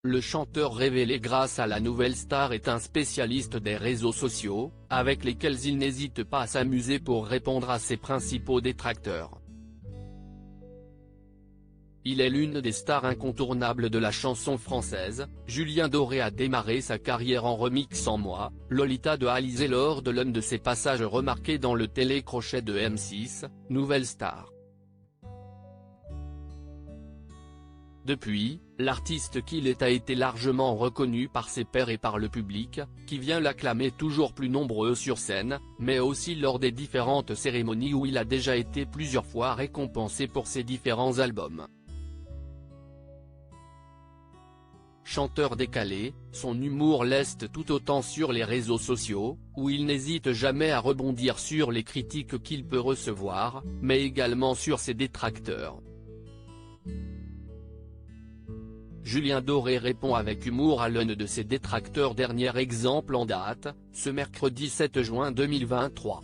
Le chanteur révélé grâce à la nouvelle star est un spécialiste des réseaux sociaux, avec lesquels il n'hésite pas à s'amuser pour répondre à ses principaux détracteurs. Il est l'une des stars incontournables de la chanson française. Julien Doré a démarré sa carrière en remixant Moi, Lolita de Alizée lors de l'un de ses passages remarqués dans le télécrochet de M6, Nouvelle Star. Depuis, l'artiste qu'il est a été largement reconnu par ses pairs et par le public, qui vient l'acclamer toujours plus nombreux sur scène, mais aussi lors des différentes cérémonies où il a déjà été plusieurs fois récompensé pour ses différents albums. Chanteur décalé, son humour leste tout autant sur les réseaux sociaux, où il n'hésite jamais à rebondir sur les critiques qu'il peut recevoir, mais également sur ses détracteurs. Julien Doré répond avec humour à l'un de ses détracteurs. Dernier exemple en date, ce mercredi 7 juin 2023.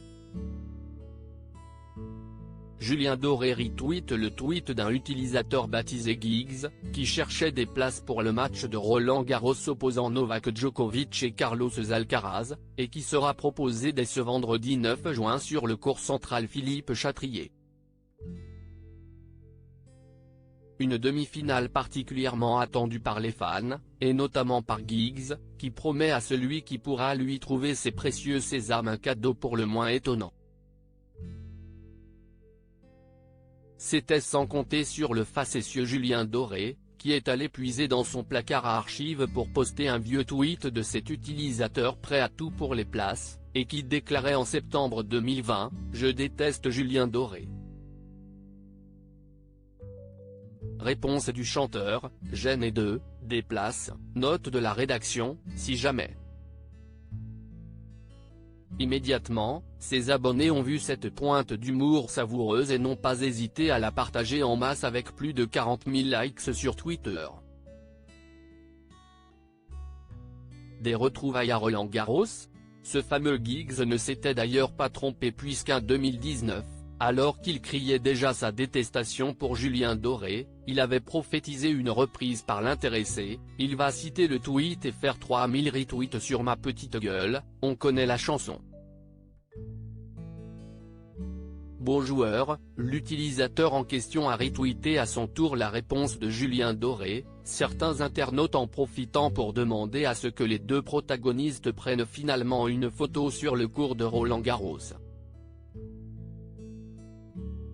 Julien Doré retweet le tweet d'un utilisateur baptisé Giggs, qui cherchait des places pour le match de Roland Garros opposant Novak Djokovic et Carlos Alcaraz, et qui sera proposé dès ce vendredi 9 juin sur le court central Philippe Chatrier. Une demi-finale particulièrement attendue par les fans, et notamment par Giggs, qui promet à celui qui pourra lui trouver ses précieux sésames un cadeau pour le moins étonnant. C'était sans compter sur le facétieux Julien Doré, qui est allé puiser dans son placard à archives pour poster un vieux tweet de cet utilisateur prêt à tout pour les places, et qui déclarait en septembre 2020 « Je déteste Julien Doré ». Réponse du chanteur, gêné de « des places », note de la rédaction, si jamais. Immédiatement, ses abonnés ont vu cette pointe d'humour savoureuse et n'ont pas hésité à la partager en masse avec plus de 40 000 likes sur Twitter. Des retrouvailles à Roland Garros? Ce fameux Giggs ne s'était d'ailleurs pas trompé puisqu'en 2019, alors qu'il criait déjà sa détestation pour Julien Doré, il avait prophétisé une reprise par l'intéressé. Il va citer le tweet et faire 3000 retweets sur ma petite gueule, on connaît la chanson. Beau joueur, l'utilisateur en question a retweeté à son tour la réponse de Julien Doré, certains internautes en profitant pour demander à ce que les deux protagonistes prennent finalement une photo sur le court de Roland Garros.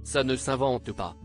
Ça ne s'invente pas.